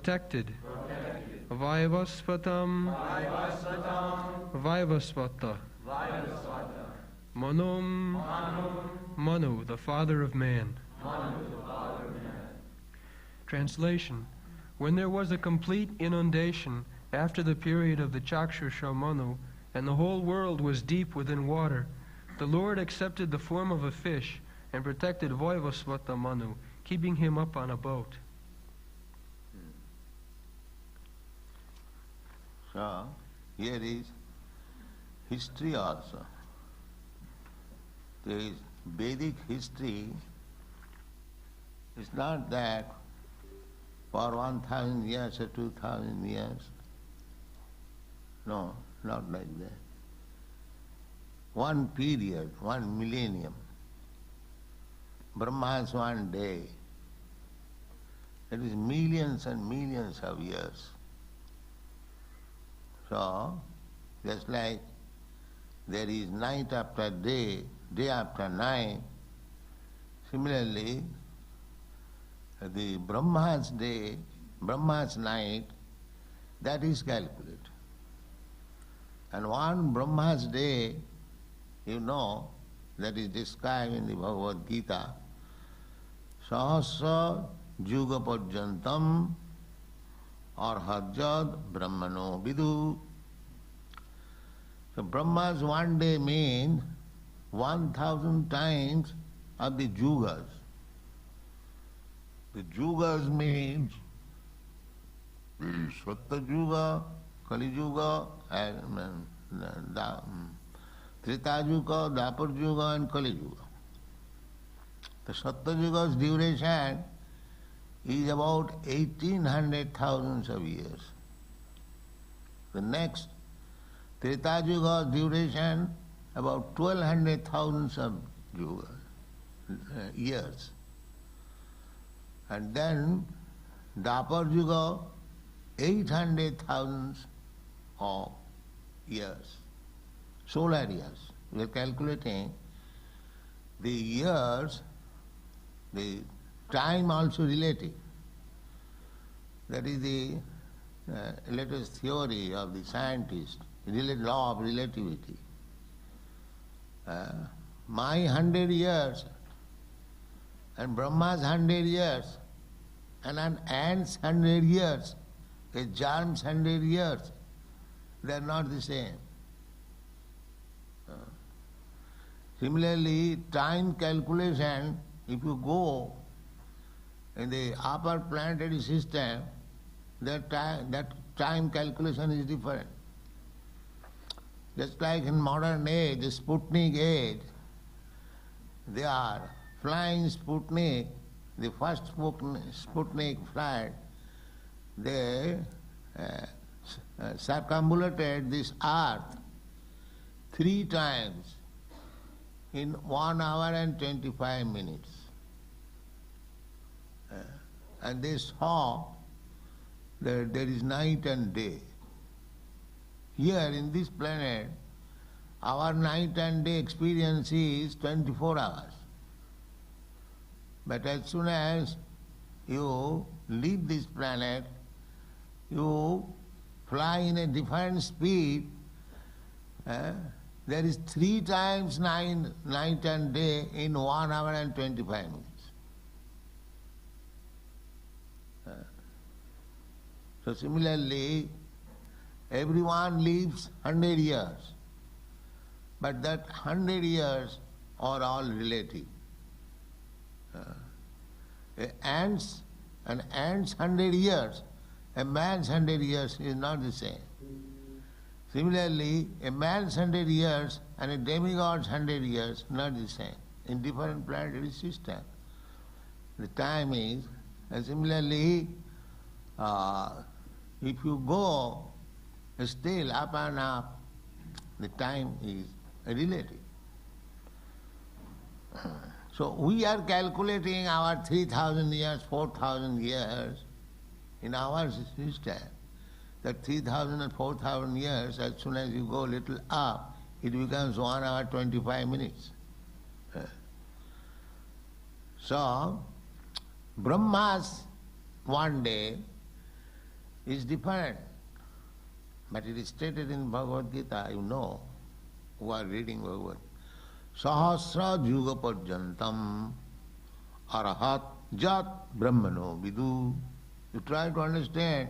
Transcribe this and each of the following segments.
protected. Vaivasvatam, Vaivasvata, Manum, Manu, the father of man. Translation. When there was a complete inundation after the period of the Chakshusha Manu, and the whole world was deep within water, the Lord accepted the form of a fish and protected Vaivasvata Manu, keeping him up on a boat. So, here is history also. There is Vedic history. It's not that for 1,000 years or 2,000 years. No, not like that. One period, one millennium. Brahma's one day. It is millions and millions of years. So, just like there is night after day, day after night, similarly, the Brahma's day, Brahma's night, that is calculated. And one Brahma's day, you know, that is described in the Bhagavad-gita, Sahasra Juga Pajyantam Arhajad Brahmano Vidu. So Brahma's one day means 1,000 times of the Yugas. The Yugas means the Sattva Yuga, Kali Yuga, and Treta Yuga, Dapur Yuga and Kali Yuga. The Sattva Yuga's duration is about 1,800,000 of years. The next Treta Yuga's duration about 1,200,000 of years. And then Dapur Yuga, 800,000 of years, solar years. We are calculating the years, the time also relative. That is the latest theory of the scientist, law of relativity. My 100 years and Brahma's 100 years and an ant's 100 years, a germ's 100 years, they are not the same. Similarly, time calculation, if you go in the upper planetary system, that time calculation is different. Just like in modern age, the Sputnik age, they are flying Sputnik, the first Sputnik flight, they circumambulated this earth 3 times in 1 hour and 25 minutes. And they saw that there is night and day. Here in this planet, our night and day experience is 24 hours. But as soon as you leave this planet, you fly in a different speed, there is 3 times night and day in 1 hour and 25 minutes. So similarly, everyone lives 100 years, but that 100 years are all relative. An ant's 100 years, a man's 100 years is not the same. Similarly, a man's 100 years and a demigod's 100 years not the same. In different planetary systems, the time is. And similarly, if you go still up and up, the time is relative. So we are calculating our 3,000 years, 4,000 years in our system. That 3,000 and 4,000 years, as soon as you go a little up, it becomes 1 hour 25 minutes. So, Brahma's one day is different. But it is stated in Bhagavad-gita, you know, who are reading Bhagavad. Sahasra juga parjantam arahat jat brahmano vidu. You try to understand,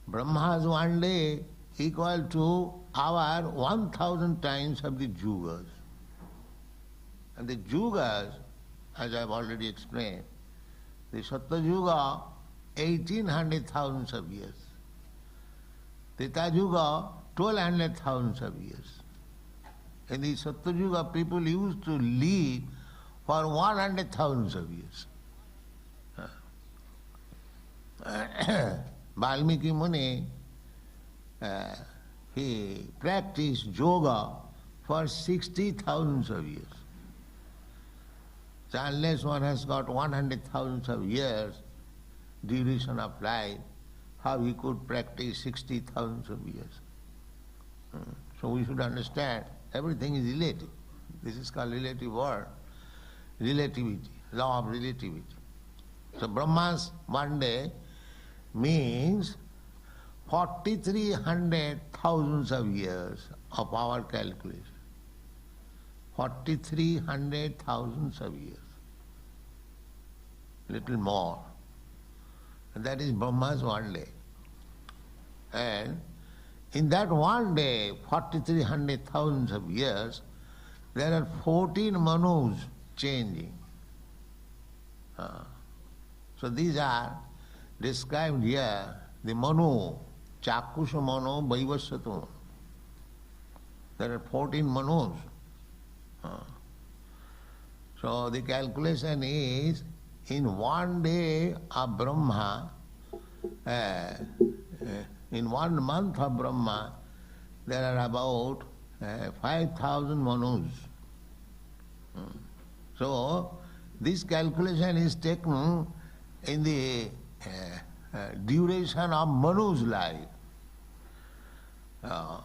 Brahma's one day equal to our 1,000 times of the yugas. And the yugas, as I have already explained, the Sattva Yuga, 1800,000 of years. Treta Yuga, 1200,000 of years. In the Sattva Yuga, people used to live for 100,000 of years. Valmiki Muni, he practiced yoga for 60,000 of years. So unless one has got 100,000 of years duration of life, how he could practice 60,000 of years? So we should understand everything is relative. This is called relative world, relativity, law of relativity. So Brahma's one day means 4,300,000 of years of our calculation. 4,300,000 of years. Little more. And that is Brahma's one day. And in that one day, 4,300,000 of years, there are 14 manus changing. So these are described here, the manu, chakusha manu, vaivasvata. There are 14 manus. So the calculation is, in one day of Brahma, in 1 month of Brahma, there are about 5,000 manus. So this calculation is taken in the duration of Manu's life. The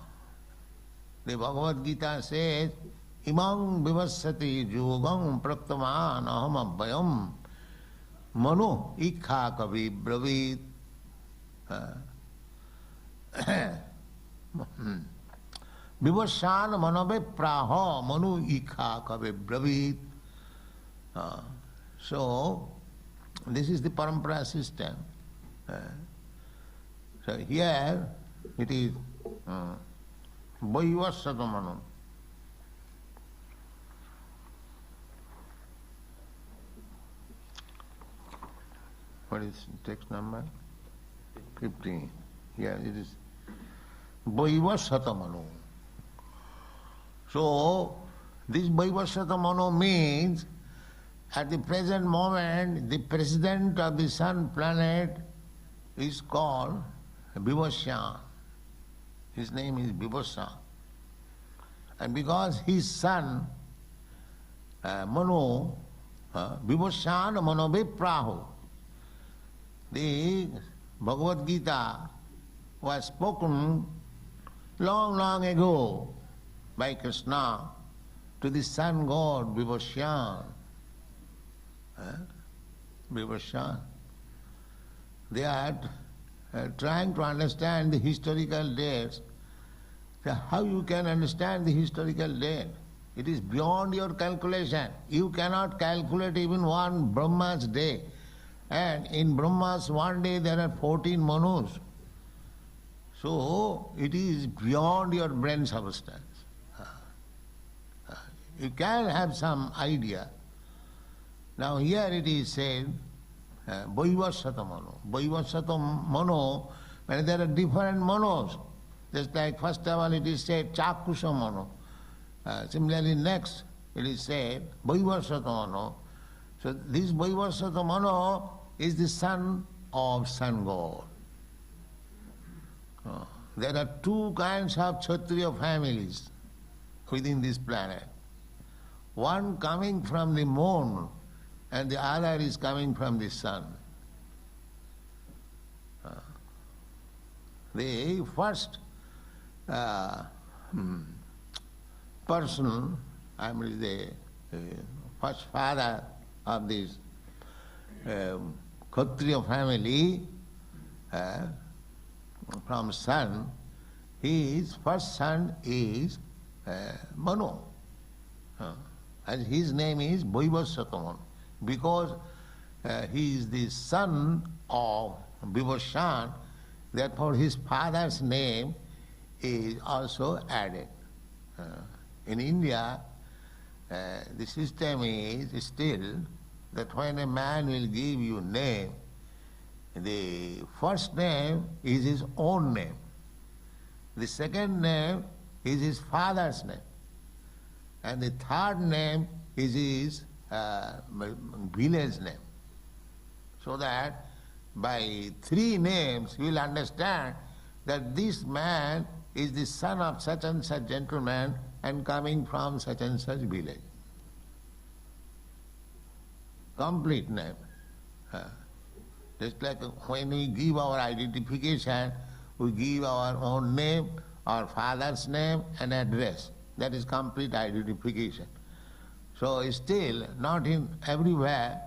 Bhagavad-gita says, Imam vivassati yogam praktaman aham abhayam manu ikha kavi bravit. Vivassan manabe praha manu ikha kavi bravit. So, this is the parampara system. So here it is Vaivasvata manu. What is text number? 15. Here it is Vaivasvata manu. So, this Vaivasvata manu means at the present moment, the president of the sun planet is called Vivasyan. His name is Vivasyan. And because his son, Manu, Vivasyan Manobe Prahu, the Bhagavad-gita was spoken long, long ago by Krishna to the sun god Vivasyan. Vivasyan. They are trying to understand the historical dates. So how you can understand the historical date? It is beyond your calculation. You cannot calculate even one Brahma's day. And in Brahma's one day there are 14 manus. So it is beyond your brain substance. You can have some idea. Now here it is said, Vaivasvata manu. Vaivasvata manu, when there are different manus. Just like first of all it is said, Chakusha manu. Similarly next it is said, Vaivasvata manu. So this Vaivasvata manu is the son of sun god. There are two kinds of Kshatriya families within this planet. One coming from the moon, and the other is coming from the sun. The first person, I mean the first father of this Kshatriya family from son, his first son is Manu. And his name is Vaivasvata, because he is the son of Vivasvan, therefore his father's name is also added. In India, the system is still that when a man will give you name, the first name is his own name. The second name is his father's name. And the third name is his village name. So that by three names you will understand that this man is the son of such and such gentleman and coming from such and such village. Complete name. Just like when we give our identification, we give our own name, our father's name and address. That is complete identification. So still, not in everywhere,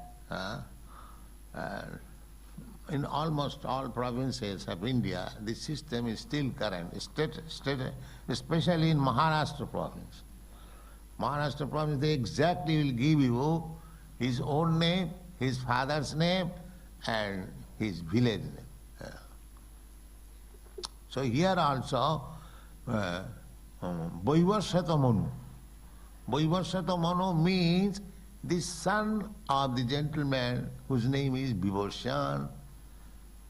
in almost all provinces of India, the system is still current, especially in Maharashtra province. Maharashtra province, they exactly will give you his own name, his father's name, and his village name. So here also, Vaivasvata Manu. Vaivasvata Manu means the son of the gentleman whose name is Vivasvan.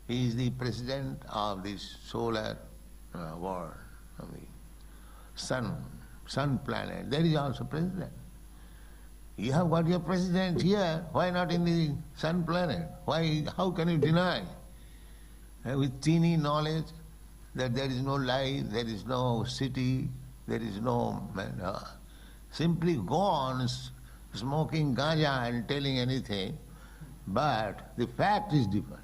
He is the president of this solar world, of the sun planet. There is also president. You have got your president here, why not in the sun planet? Why? How can you deny? With teeny knowledge that there is no life, there is no city, there is no... simply go on smoking ganja and telling anything, but the fact is different.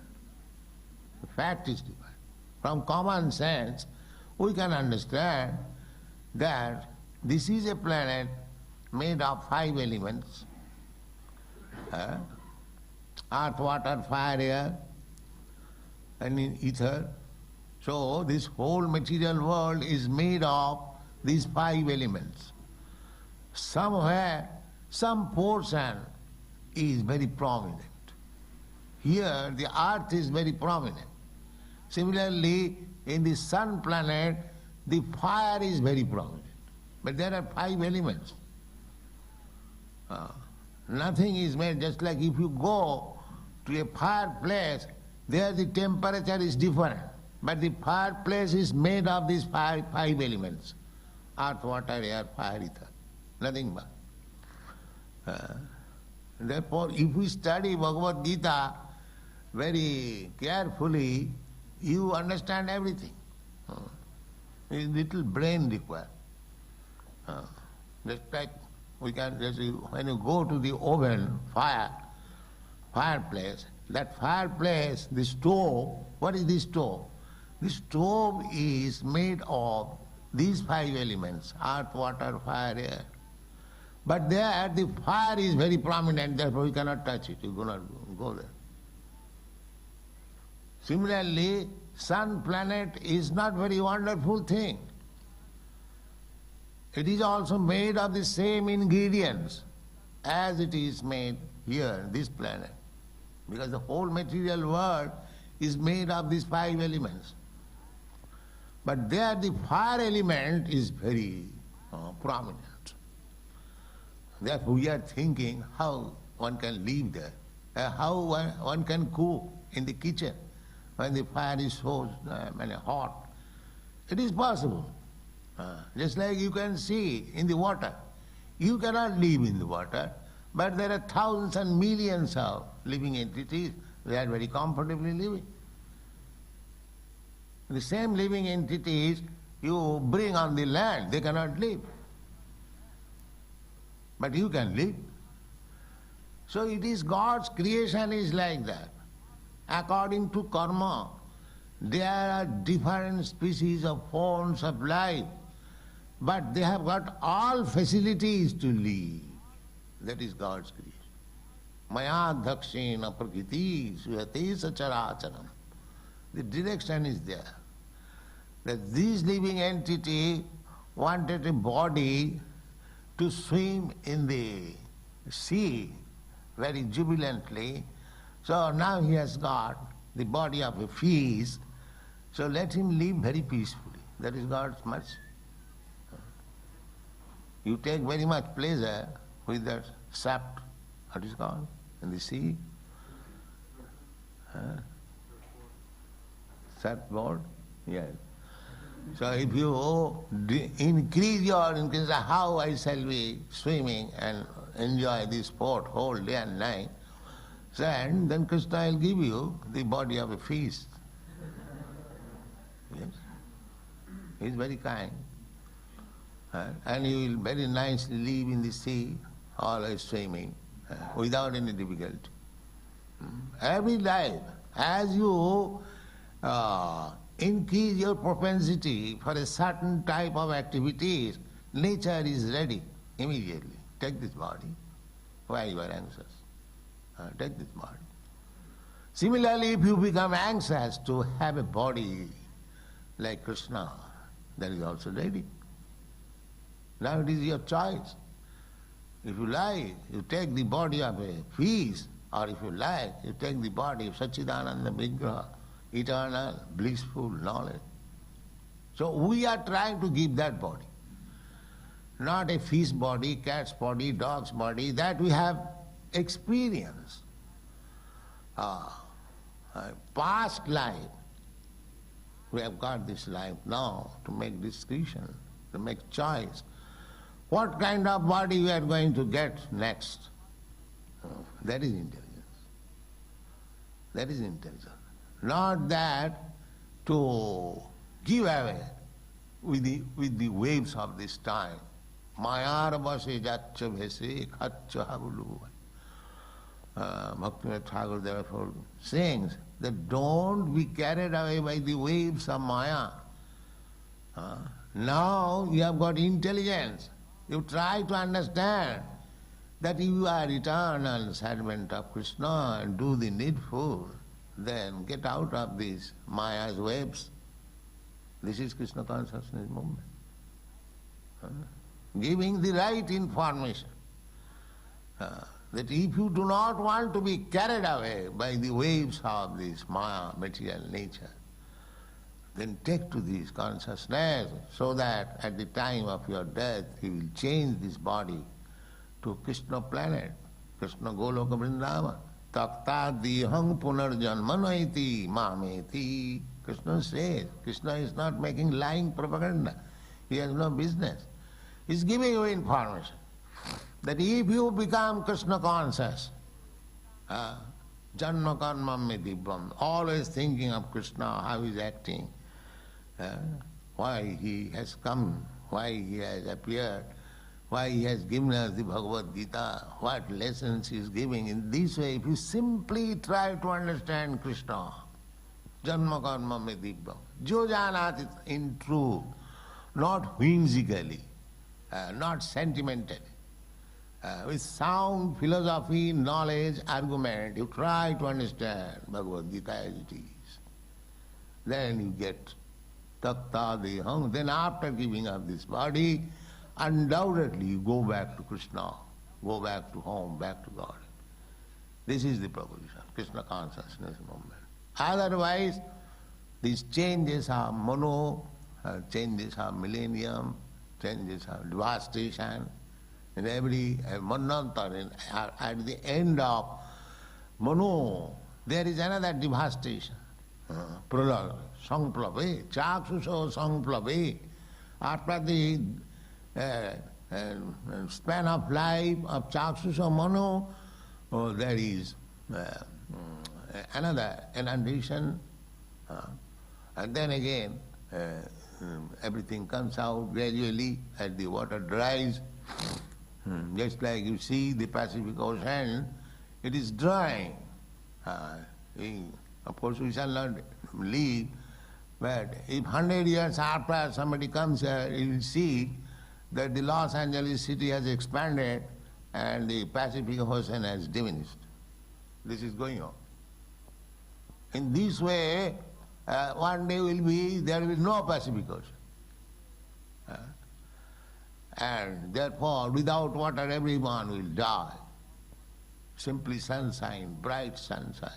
The fact is different. From common sense, we can understand that this is a planet made of 5 elements, earth, water, fire, air, and in ether. So this whole material world is made of these 5 elements. Somewhere, some portion is very prominent. Here, the earth is very prominent. Similarly, in the sun planet, the fire is very prominent. But there are 5 elements. Nothing is made, just like if you go to a fireplace, there the temperature is different. But the fireplace is made of these five elements. Earth, water, air, fire, ether. Nothing but. Therefore, if we study Bhagavad-gita very carefully, you understand everything. Little brain required. Just like we can, when you go to the oven, fireplace, that fireplace, the stove, what is the stove? The stove is made of these 5 elements, earth, water, fire, air. But there the fire is very prominent, therefore you cannot touch it, you cannot go there. Similarly, sun planet is not very wonderful thing. It is also made of the same ingredients as it is made here, this planet. Because the whole material world is made of these 5 elements. But there the fire element is very prominent. Therefore we are thinking how one can live there, how one can cook in the kitchen when the fire is so hot. It is possible. Just like you can see in the water. You cannot live in the water, but there are thousands and millions of living entities. They are very comfortably living. The same living entities you bring on the land, they cannot live. But you can live. So it is God's creation is like that. According to karma, there are different species of forms of life, but they have got all facilities to live. That is God's creation. Maya dhakshena prakriti suyate sacharacharam. The direction is there. that this living entity wanted a body to swim in the sea very jubilantly. So now he has got the body of a fish, so let him live very peacefully. That is God's mercy. You take very much pleasure with that sap, what is called, in the sea. Surfboard? Yes. So if you increase how I shall be swimming and enjoy this sport whole day and night, then Krishna will give you the body of a fish. Yes. He is very kind. And you will very nicely live in the sea, always swimming, without any difficulty. Every life, as you increase your propensity for a certain type of activities, nature is ready immediately. Take this body. Why you are anxious? Take this body. Similarly, if you become anxious to have a body like Krishna, that is also ready. Now it is your choice. If you like, you take the body of a fish, or if you like, you take the body of Satchidananda Vigraha, eternal, blissful knowledge. So we are trying to give that body. Not a fish body, cat's body, dog's body, that we have experienced. Past life, we have got this life now to make discretion, to make choice. What kind of body we are going to get next? That is intelligence. That is intelligence. Not that to give away with the waves of this time. Mayar base jaccha bhese khacha habulu. Bhakti Thakur therefore sings that don't be carried away by the waves of Maya. Now you have got intelligence. You try to understand that you are eternal servant of Krishna and do the needful, then get out of these Maya's waves. This is Krishna Consciousness movement. Giving the right information. That if you do not want to be carried away by the waves of this Maya, material nature, then take to this consciousness so that at the time of your death you will change this body to Krishna planet, Krishna Goloka Vrindavan. Takta dihang punarjanmanaiti mameti. Krishna says, Krishna is not making lying propaganda. He has no business. He is giving you information that if you become Krishna conscious, janma karma me dibbam, always thinking of Krishna, how he is acting, why he has come, why he has appeared, why he has given us the Bhagavad-gita, what lessons he is giving. In this way, if you simply try to understand Krishna, janma karma me dibbam, jo janat in truth, not whimsically, not sentimentally, with sound philosophy, knowledge, argument, you try to understand Bhagavad-gita as it is. Then you get takta deham. Then after giving up this body, undoubtedly you go back to Krishna, go back to home, back to God. This is the proposition, Krishna Consciousness movement. Otherwise, these changes are mono, changes are millennium, changes are devastation. In every manvantara, at the end of Manu, there is another devastation. Pralaya, Sangplave, Chakshuso Sangplave. After the span of life of Chakshuso Manu, there is another inundation. And then again, everything comes out gradually as the water dries. Just like you see the Pacific Ocean, it is drying. Of course we shall not leave, but if 100 years after somebody comes here, you will see that the Los Angeles city has expanded and the Pacific Ocean has diminished. This is going on. In this way, one day there will be no Pacific Ocean. And therefore, without water, everyone will die. Simply sunshine, bright sunshine.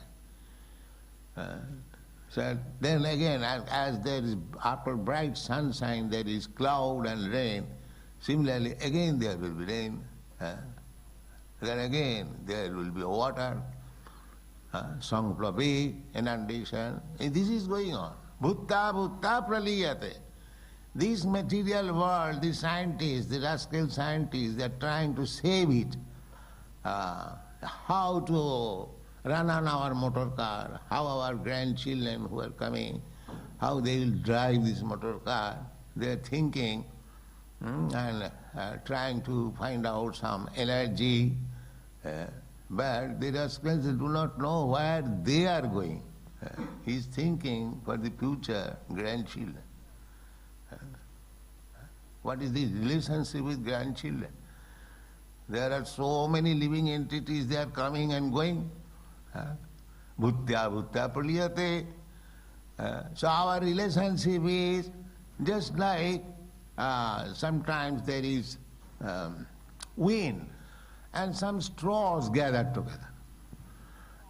So then again, as there is, after bright sunshine, there is cloud and rain, similarly, again there will be rain. Then again, there will be water, Sangplapi, inundation. This is going on. Bhutta bhutta praliyate. This material world, the scientists, the rascal scientists, they are trying to save it. How to run on our motor car, how our grandchildren who are coming, how they will drive this motor car. They are thinking and trying to find out some energy, but the rascals do not know where they are going. He is thinking for the future grandchildren. What is the relationship with grandchildren? There are so many living entities, they are coming and going. Bhuttya bhuttya praliyate. So our relationship is just like sometimes there is wind and some straws gathered together.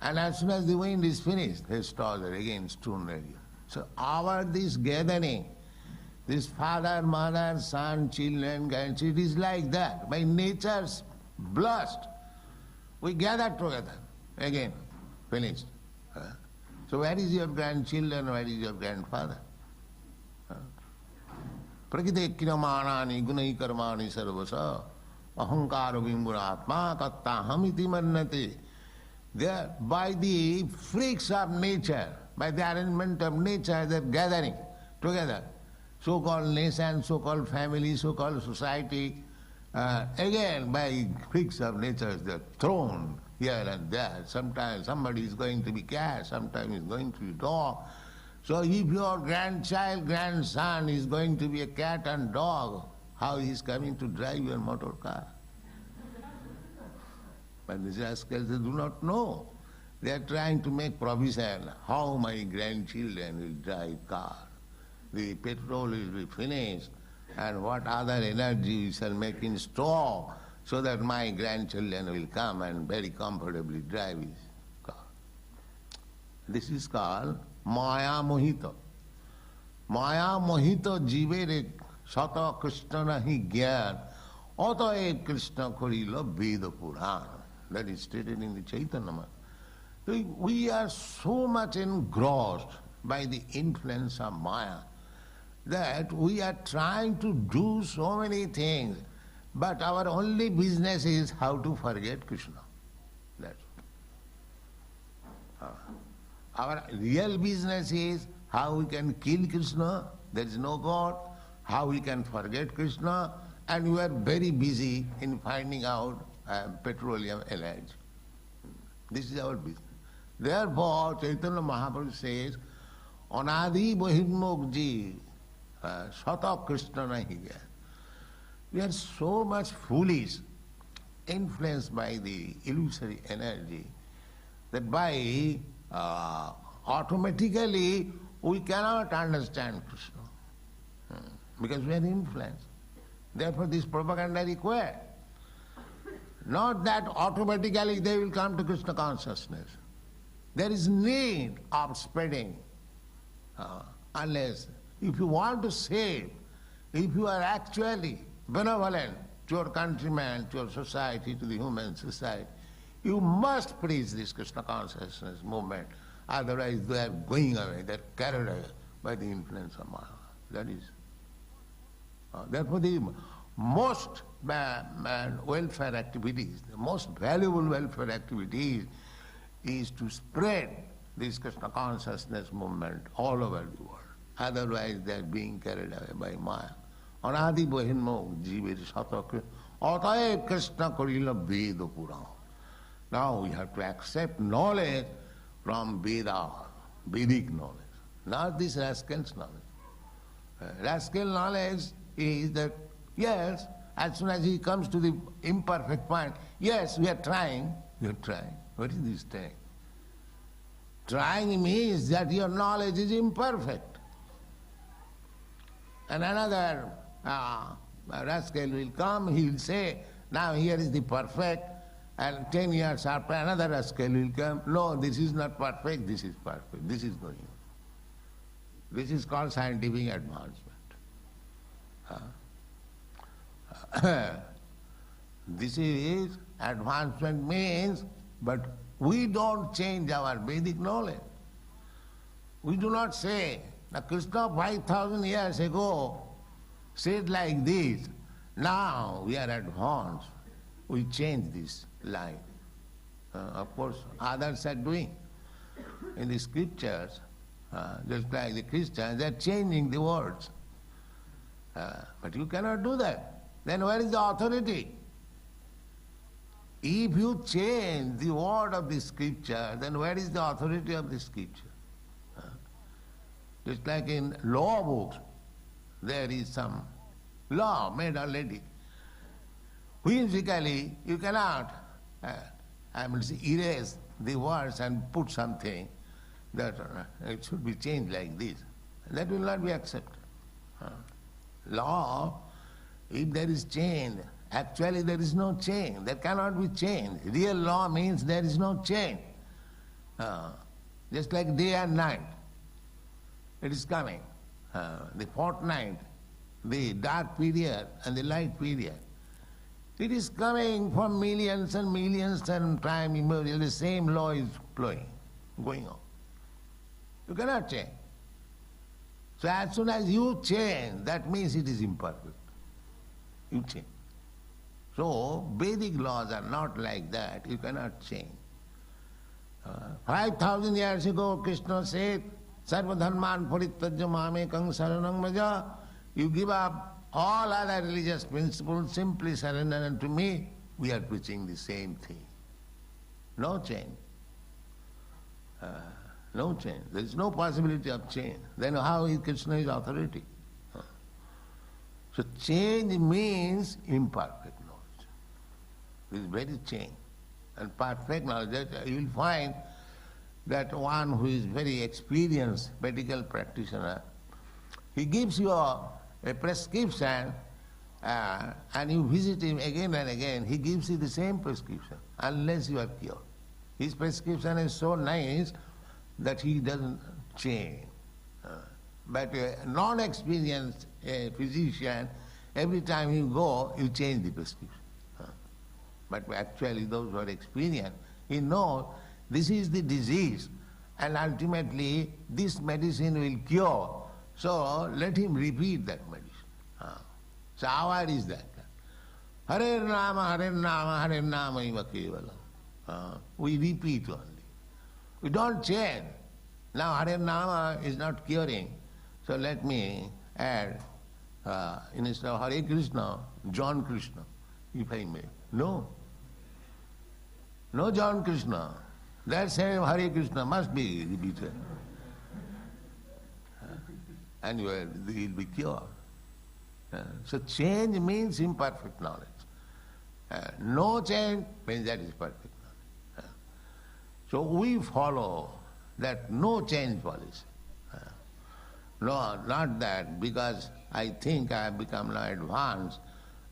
And as soon as the wind is finished, the straws are again strewn ready. So this gathering, this father, mother, son, children, grandchildren, it is like that. By nature's blast, we gather together. Again, finished. So where is your grandchildren, where is your grandfather? Prakite kinamanani gunai karmani sarvasa ahankara vimburatma kattaham iti mannate. There, by the freaks of nature, by the arrangement of nature, they are gathering together. So-called nation, so-called family, so-called society, again by freaks of nature, they are thrown here and there. Sometimes somebody is going to be cat, sometimes is going to be dog. So if your grandchild, grandson is going to be a cat and dog, how he is coming to drive your motor car? But these rascals, they do not know. They are trying to make provision how my grandchildren will drive car. The petrol will be finished, and what other energy we shall make in store so that my grandchildren will come and very comfortably drive his car. This is called Maya Mohita. Maya Mohita jivere sata Krishna nahi gyan ataye Krishna korila Veda Puran. That is stated in the Chaitanya. We are so much engrossed by the influence of Maya that we are trying to do so many things, but our only business is how to forget Krishna. That's our real business is how we can kill Krishna, there is no God, how we can forget Krishna, and we are very busy in finding out petroleum energy. This is our business. Therefore, Chaitanya Mahaprabhu says, Anadi Bahirmokji Sata Krishna nahi gaya. We are so much foolish, influenced by the illusory energy, that by automatically we cannot understand Krishna, because we are influenced. Therefore this propaganda required. Not that automatically they will come to Krishna consciousness. There is need of spreading, unless if you want to save, if you are actually benevolent to your countrymen, to your society, to the human society, you must preach this Krishna consciousness movement. Otherwise they are going away, they are carried away by the influence of Maya. That is. Therefore the most welfare activities, the most valuable welfare activities is to spread this Krishna consciousness movement all over the world. Otherwise they are being carried away by Maya. Anadi Bahinmo Jivir Sata Ataye Krishna Korila Veda Puran. Now we have to accept knowledge from Veda, Vedic knowledge, not this rascal's knowledge. Rascal knowledge is that, yes, as soon as he comes to the imperfect point, yes, we are trying. What is this thing? Trying means that your knowledge is imperfect. And another rascal will come, he will say, now here is the perfect, and 10 years after another rascal will come, no, this is not perfect, this is perfect, this is going on. This is called scientific advancement. This is advancement means, but we don't change our Vedic knowledge. We do not say, now Krishna 5,000 years ago said like this, now we are advanced, we change this line. Of course, others are doing. In the scriptures, just like the Christians, they are changing the words. But you cannot do that. Then where is the authority? If you change the word of the scripture, then where is the authority of the scripture? Just like in law books, there is some law made already. Whimsically, you cannot erase the words and put something that it should be changed like this. That will not be accepted. Law, if there is change, actually there is no change. There cannot be change. Real law means there is no change. Just like day and night. It is coming. The fortnight, the dark period and the light period. It is coming for millions and millions and time immemorial. The same law is going on. You cannot change. So as soon as you change, that means it is imperfect. You change. So Vedic laws are not like that. You cannot change. 5,000 years ago, Krishna said, Sarva dharman parityajya mamekam saranam vraja. You give up all other religious principles, simply surrender unto me. We are preaching the same thing. No change. No change. There is no possibility of change. Then how is Krishna is authority? So change means imperfect knowledge. This is very change. And perfect knowledge, that you will find that one who is very experienced medical practitioner, he gives you a prescription and you visit him again and again, he gives you the same prescription unless you are cured. His prescription is so nice that he doesn't change. But a non-experienced physician, every time you go, you change the prescription. But actually those who are experienced, he knows this is the disease and ultimately this medicine will cure. So let him repeat that medicine. So our is that. Hare Nama, Hare Nama, Hare Nama iva kevalam. We repeat only. We don't change. Now Hare Nama is not curing. So let me add, instead of Hare Krishna, John Krishna, if I may. No. No John Krishna. That same Hare Krishna must be repeated. And you will be cured. So change means imperfect knowledge. No change means that is perfect knowledge. So we follow that no change policy. No, not that because I think I have become now advanced,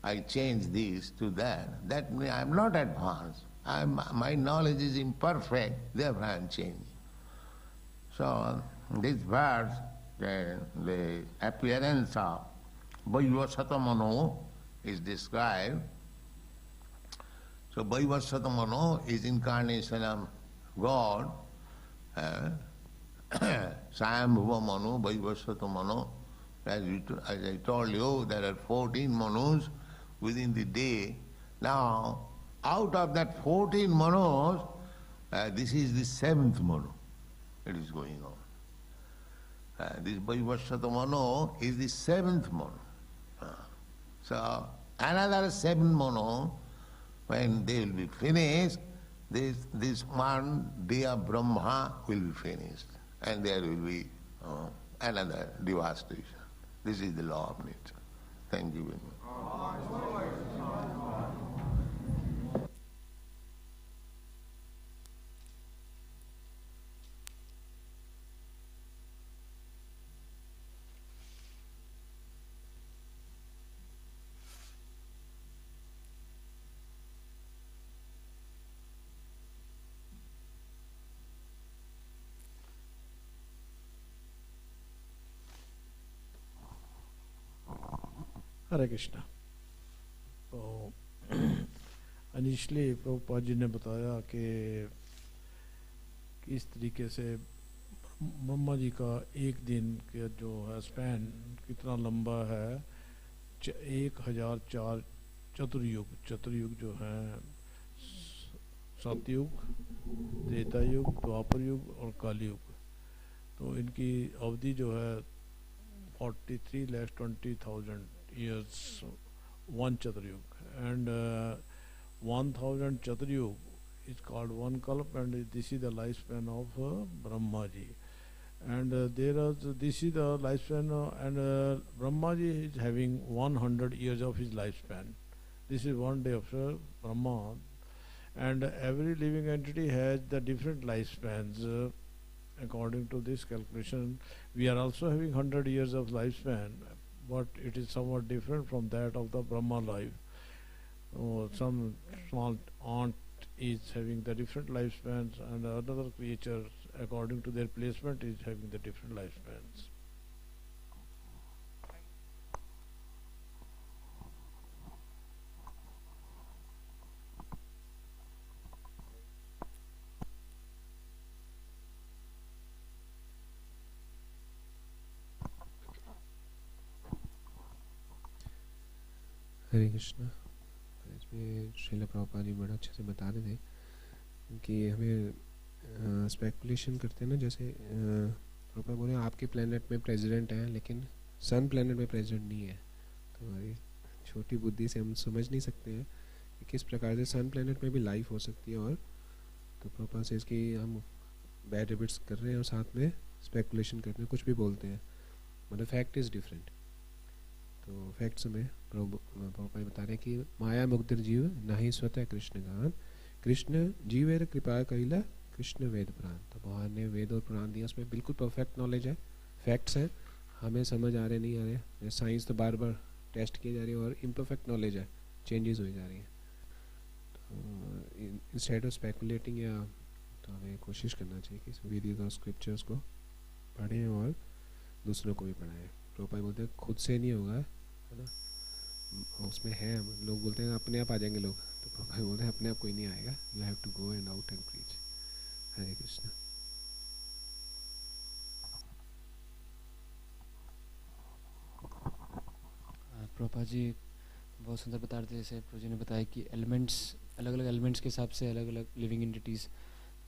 I change this to that. That means I am not advanced. My knowledge is imperfect, therefore I am changing. So this verse, the appearance of Vaivasvatamano is described. So Vaivasvatamano is incarnation of God. Sayambhuva Manu, Vaivasvatamano. As I told you, there are 14 Manus within the day. Now, out of that 14 Manus, this is the 7th Manu. It is going on. This Vaivasvatamano is the 7th Manu. So, another 7 Manu, when they will be finished, this one day of Brahma will be finished. And there will be another devastation. This is the law of nature. Thank you very much. हरे कृष्णा। तो initially Prabhupada ji ने बताया कि किस तरीके से ब्रह्मा जी का एक दिन का जो है स्पैन कितना लंबा है, 1004 चतुर्युग। चतुर्युग जो है सतयुग, त्रेता युग, द्वापर युग और कलयुग। तो इनकी अवधि जो है 43,20,000 years one Chaturayug, and 1,000 Chaturayug is called one Kalp, and this is the lifespan of Brahma ji. And this is the lifespan, and Brahma ji is having 100 years of his lifespan. This is one day of Brahma, and every living entity has the different lifespans. According to this calculation, we are also having 100 years of lifespan, but it is somewhat different from that of the Brahma life. Some small ant is having the different lifespans, and another creature, according to their placement, is having the different lifespans. हरे कृष्णा। इसमें श्रील प्रभुपाद जी बड़ा अच्छे से बता रहे थे कि हमें speculation करते हैं ना, जैसे प्रभुपाद बोले आपके प्लेनेट में प्रेसिडेंट हैं लेकिन सन प्लेनेट में प्रेसिडेंट नहीं है। तो हमारी छोटी बुद्धि से हम समझ नहीं सकते हैं कि किस प्रकार से सन प्लेनेट में भी लाइफ हो सकती है। और तो प्रभुपाद से इसकी हम बैड हैबिट्स कर रहे हैं और साथ में स्पेकुलेशन करते हैं, कुछ भी बोलते हैं, मतलब फैक्ट इज़ डिफरेंट। तो फैक्ट्स में प्रभुपाद बता रहे हैं कि माया मुग्धर जीव नहीं स्वतः कृष्ण गान, कृष्ण जीवेर कृपा कैला कृष्ण वेद पुराण। तो भगवान ने वेद और पुराण दिया, उसमें बिल्कुल परफेक्ट नॉलेज है, फैक्ट्स हैं, हमें समझ आ रहे नहीं आ रहे। साइंस तो बार बार टेस्ट की जा रही है और इम्परफेक्ट नॉलेज है, चेंजेस हो जा रही हैं। तो इंस्टेड ऑफ स्पेकुलेटिंग या तो हमें कोशिश करना चाहिए कि वेदिक और स्क्रिप्चर्स को पढ़ें और दूसरों को भी पढ़ाएं। प्रभुपाद बोलते हैं खुद से नहीं होगा, है ना, उसमें है। लोग बोलते हैं अपने आप आ जाएंगे लोग, तो प्रभुपाद बोलते हैं अपने आप कोई नहीं आएगा, you have to go and out and preach. Hare Krishna. Prabhupada ji बहुत सुंदर बता रहे थे, जैसे प्रभु जी ने बताया कि एलिमेंट्स, अलग अलग एलिमेंट्स के हिसाब से अलग अलग लिविंग एंटिटीज़,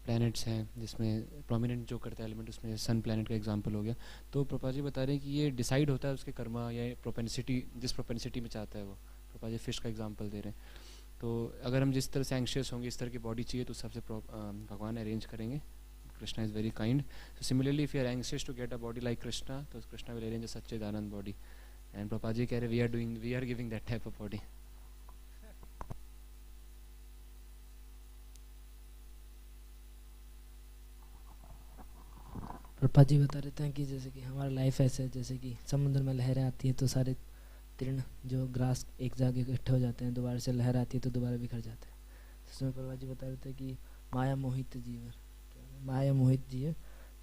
प्लैनेट्स हैं, जिसमें प्रोमिनेंट जो करता है एलिमेंट उसमें सन प्लैनेट का एग्जांपल हो गया। तो प्रभुपाद जी बता रहे हैं कि ये डिसाइड होता है उसके कर्मा या प्रोपेंसिटी, जिस प्रोपेंसिटी में चाहता है वो। प्रभुपाद जी फिश का एग्जांपल दे रहे हैं। तो अगर हम जिस तरह से एंग्शियस होंगे, इस तरह की बॉडी चाहिए, तो उस हिसाब से भगवान अरेंज करेंगे। Krishna is very kind. So similarly if you are anxious to get a body like Krishna, तो Krishna will arrange a sachchidananda body. And Prabhupada ji कह रहे we are giving that type of body. Prabhupada ji बता रहते हैं कि जैसे कि हमारा लाइफ ऐसे है, जैसे कि समुद्र में लहरें आती हैं तो सारे तीर्ण जो ग्रास एक जगह इकट्ठे हो जाते हैं, दोबारा से लहर आती है तो दोबारा बिखर जाते हैं। इसमें प्रभुपाद जी बता रहे थे कि माया मोहित जीव, माया मोहित जीव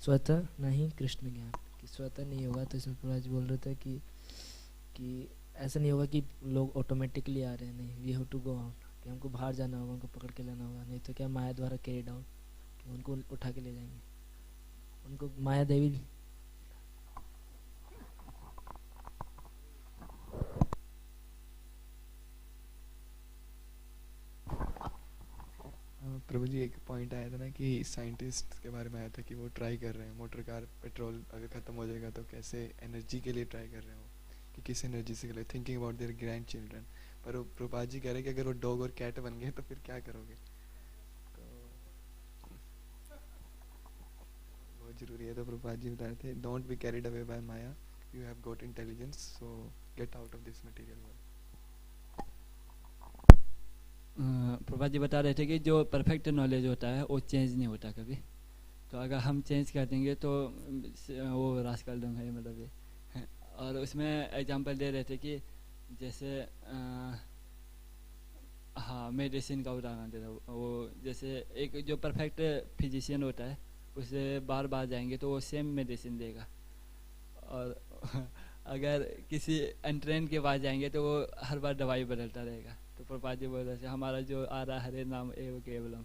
स्वतः नहीं कृष्ण ज्ञान, कि स्वतः नहीं होगा। तो इसमें प्रभुपाद जी बोल रहे थे कि ऐसा नहीं होगा कि लोग ऑटोमेटिकली आ रहे हैं, नहीं, we have to go out, कि हमको बाहर जाना होगा, उनको पकड़ के लेना होगा, नहीं तो क्या माया द्वारा कैरी डाउन, कि उनको उठा के ले जाएंगे, उनको माया देवी। प्रभु जी एक पॉइंट आया था ना कि साइंटिस्ट के बारे में आया था कि वो ट्राई कर रहे हैं मोटर कार पेट्रोल अगर ख़त्म हो जाएगा तो कैसे एनर्जी के लिए ट्राई कर रहे हो, कि किस एनर्जी से के लिए, thinking about their grand children. पर प्रभुपाद जी कह रहे हैं कि अगर वो डॉग और कैट बन गए तो फिर क्या करोगे। तो बहुत ज़रूरी है। तो प्रभुपाद जी बता रहे थे don't be carried away by maya, you have got intelligence, so get out of this material world. Prabhupada ji बता रहे थे कि जो परफेक्ट नॉलेज होता है वो चेंज नहीं होता कभी। तो अगर हम चेंज कर देंगे तो वो रास्कल दंग है, मतलब ये। और उसमें एग्जांपल दे रहे थे कि जैसे हाँ मेडिसिन का उदाहरण दे रहा हूँ। वो जैसे एक जो परफेक्ट फिजिशियन होता है उसे बार बार जाएंगे तो वो सेम मेडिसिन देगा। और अगर किसी एंट्रेन के पास जाएंगे तो वो हर बार दवाई बदलता रहेगा। तो प्रभुपाद जी बोल रहे थे हमारा जो आ रहा हरे नाम एव केवलम,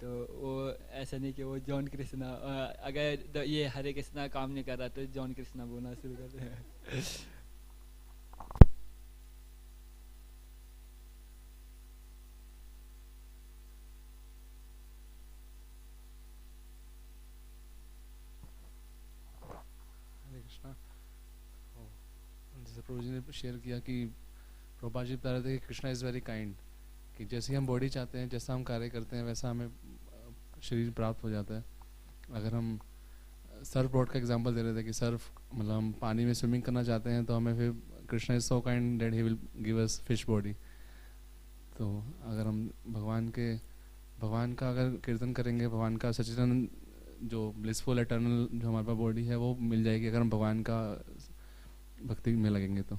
तो वो ऐसा नहीं कि वो जॉन कृष्णा, अगर ये हरे कृष्णा काम नहीं कर रहा तो जॉन कृष्णा बोलना शुरू कर रहे हैं। हरे कृष्णा। जैसे प्रभु जी ने शेयर किया कि प्रभुपाद जी बता रहे थे कि कृष्णा इज़ वेरी काइंड, कि जैसे हम बॉडी चाहते हैं, जैसा हम कार्य करते हैं वैसा हमें शरीर प्राप्त हो जाता है। अगर हम सर्फ बोर्ड का एग्जांपल दे रहे थे कि सर्फ मतलब हम पानी में स्विमिंग करना चाहते हैं तो हमें फिर Krishna is so kind that he will give us fish body. तो अगर हम भगवान का अगर कीर्तन करेंगे, भगवान का सचेतन जो ब्लिसफुल एटर्नल जो हमारे पास बॉडी है वो मिल जाएगी अगर हम भगवान का भक्ति में लगेंगे तो।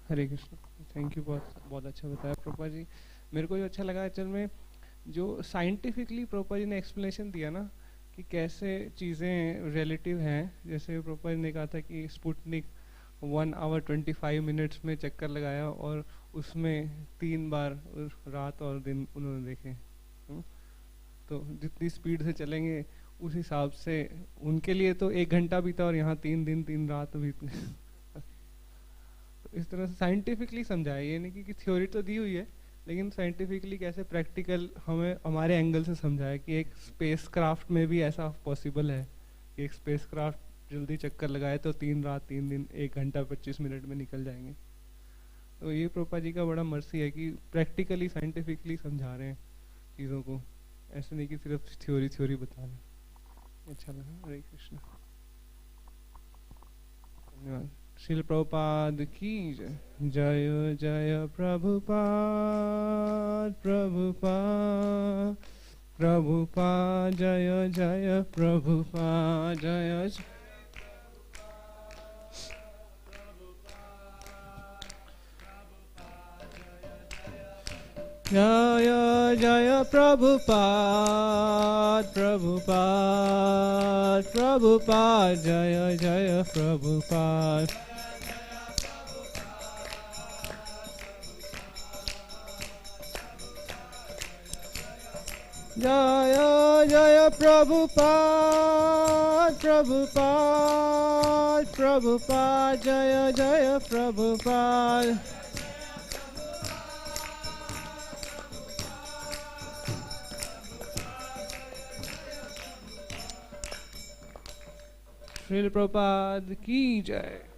हरे कृष्ण, थैंक यू, बहुत अच्छा बताया प्रभुपाद जी। मेरे को जो अच्छा लगा एक्चुअल में जो साइंटिफिकली प्रभुपाद जी ने एक्सप्लेनेशन दिया ना कि कैसे चीज़ें रिलेटिव हैं। जैसे प्रभुपाद जी ने कहा था कि स्पुतनिक 1 hour 25 minutes में चक्कर लगाया और उसमें 3 बार रात और दिन उन्होंने देखे। तो जितनी स्पीड से चलेंगे उस हिसाब से उनके लिए तो 1 घंटा बीता और यहाँ 3 दिन 3 रात बीत गए। इस तरह से साइंटिफिकली समझाया, ये नहीं कि थ्योरी तो दी हुई है लेकिन साइंटिफिकली कैसे प्रैक्टिकल हमें हमारे एंगल से समझाया कि एक स्पेस क्राफ्ट में भी ऐसा पॉसिबल है कि एक स्पेस क्राफ्ट जल्दी चक्कर लगाए तो 3 रात 3 दिन 1 घंटा 25 मिनट में निकल जाएंगे। तो ये प्रभुपाद जी का बड़ा मर्सी है कि प्रैक्टिकली साइंटिफिकली समझा रहे हैं चीज़ों को, ऐसे नहीं कि सिर्फ थ्योरी बता रहे हैं। अच्छा लगा। हरे कृष्ण, धन्यवाद। श्रील प्रभुपाद की जय। जय जय प्रभुपाद प्रभुपाद प्रभुपाद, जय जय प्रभुपाद, जय जय जय प्रभुपाद प्रभुपाद प्रभुपाद, जय जय प्रभुपाद। जय जय प्रभुपाद प्रभुपाद प्रभुपाद, जय जय प्रभुपाद। श्रील प्रभुपाद की जय।